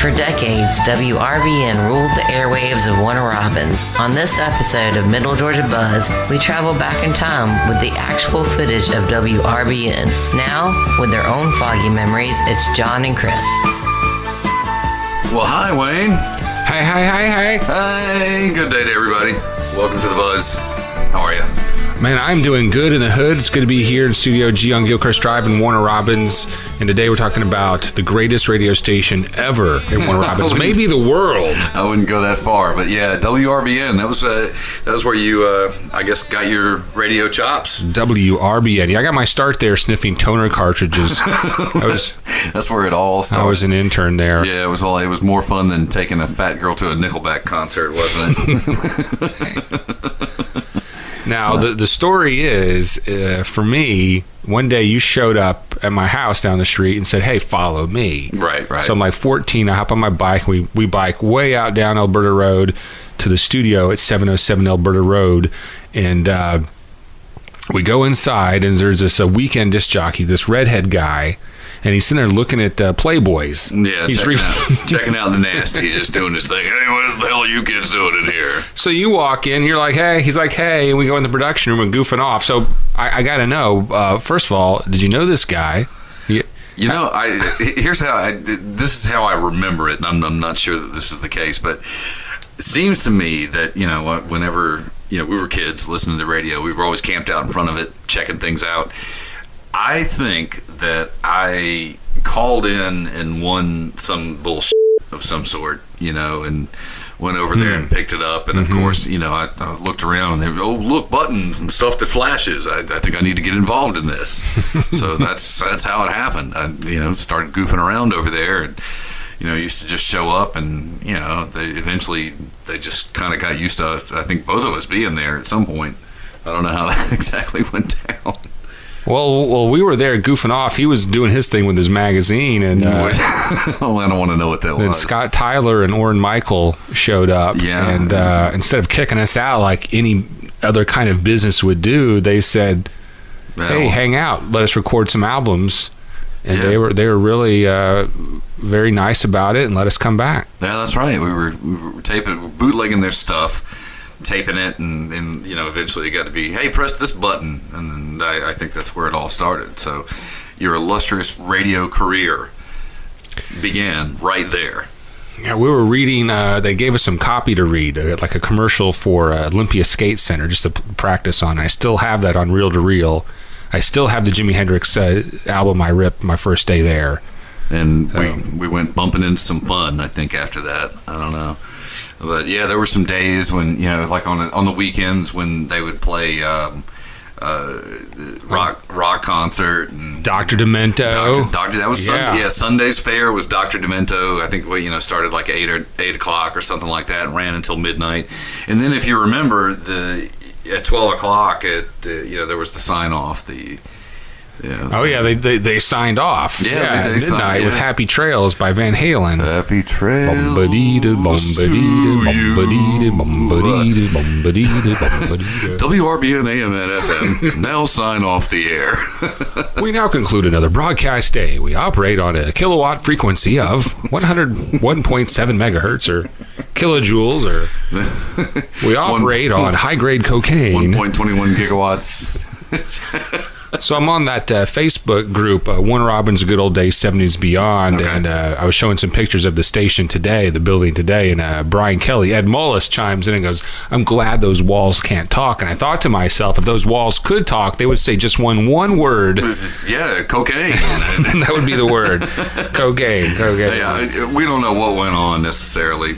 For decades, WRBN ruled the airwaves of Warner Robins. On this episode of Middle Georgia Buzz, we travel back in time with the actual footage of WRBN. Now, with their own foggy memories, it's John and Chris. Well, hi, Wayne. Hi. Hey, good day to everybody. Welcome to the Buzz. How are you? Man, I'm doing good in the hood. It's good to be here in Studio G on Gilchrist Drive in Warner Robins. And today we're talking about the greatest radio station ever in Warner Robins. Maybe the world. I wouldn't go that far, but yeah, WRBN. That was where you, I guess, got your radio chops. WRBN. Yeah, I got my start there sniffing toner cartridges. That's where it all started. I was an intern there. Yeah, it was more fun than taking a fat girl to a Nickelback concert, wasn't it? Now, the story is, for me, one day you showed up at my house down the street and said, hey, follow me. Right. So I'm like 14, I hop on my bike, we bike way out down Alberta Road to the studio at 707 Alberta Road, and we go inside, and there's this weekend disc jockey, this redhead guy, and he's sitting there looking at Playboys. Yeah, he's checking out the nasty, just doing his thing. Hey, what the hell are you kids doing in here? So you walk in, you're like, hey. He's like, hey. And we go in the production room and goofing off. So I got to know, first of all, did you know this guy? This is how I remember it, and I'm not sure that this is the case, but it seems to me that, whenever, we were kids listening to the radio, we were always camped out in front of it, checking things out. I think that I called in and won some bullshit of some sort, and went over there and picked it up. And of course, I looked around and they were, look, buttons and stuff that flashes. I think I need to get involved in this. So that's how it happened. I, started goofing around over there, and used to just show up, and they just kind of got used to, I think, both of us being there at some point. I don't know how that exactly went down. Well, we were there goofing off. He was doing his thing with his magazine, and I don't want to know what that was. And Scott Tyler and Orrin Michael showed up, and instead of kicking us out like any other kind of business would do, they said, "Hey, hang out, let us record some albums." And they were really very nice about it and let us come back. Yeah, that's right. We were bootlegging their stuff, taping it, and eventually it got to be, hey, press this button, and I think that's where it all started. So your illustrious radio career began right there. Yeah, we were reading, they gave us some copy to read, like a commercial for Olympia Skate Center, just to practice on. I still have that on reel to reel. I still have the Jimi Hendrix album I ripped my first day there. And we went bumping into some fun, I think, after that. I don't know. But yeah, there were some days when, like on the weekends when they would play rock concert, and Dr. Demento. Doctor, that was Sunday. Yeah, Sunday's fair was Dr. Demento. I think we started like 8 o'clock or something like that, and ran until midnight. And then if you remember, at 12 o'clock there was the sign off. They signed off. Yeah, at midnight with Happy Trails by Van Halen. Happy Trails. WRBN AM and FM now sign off the air. We now conclude another broadcast day. We operate on a kilowatt frequency of 101.7 megahertz or kilojoules, or we operate on high-grade cocaine. 1.21 gigawatts. So I'm on that Facebook group, Warner Robins Good Old Days 70s Beyond, and I was showing some pictures of the station today, the building today, and Brian Kelly, Ed Mullis chimes in and goes, I'm glad those walls can't talk. And I thought to myself, if those walls could talk, they would say just one word. Yeah, cocaine. And that would be the word. Cocaine. Yeah, we don't know what went on necessarily.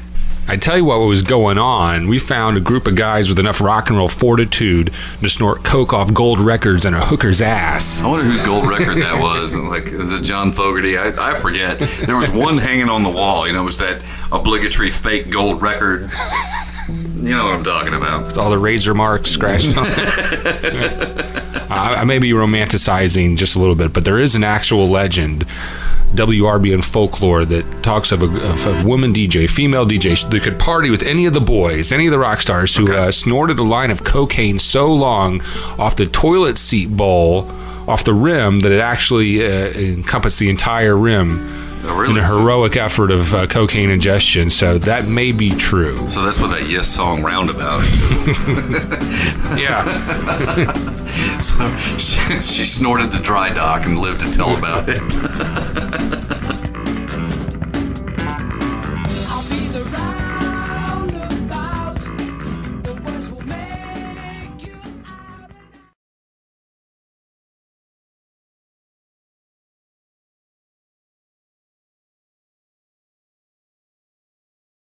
I tell you what was going on. We found a group of guys with enough rock and roll fortitude to snort coke off gold records and a hooker's ass. I wonder whose gold record that was. Like, is it John Fogerty? I forget. There was one hanging on the wall. It was that obligatory fake gold record. You know what I'm talking about. With all the razor marks scratched on it. I may be romanticizing just a little bit, but there is an actual legend, WRBN folklore, that talks of a woman DJ, female DJ, that could party with any of the boys, any of the rock stars, who snorted a line of cocaine so long off the toilet seat bowl, off the rim, that it actually encompassed the entire rim. really? in a heroic effort of cocaine ingestion. So that may be true. So that's what that Yes song Roundabout is. Yeah. So she snorted the dry dock and lived to tell about it.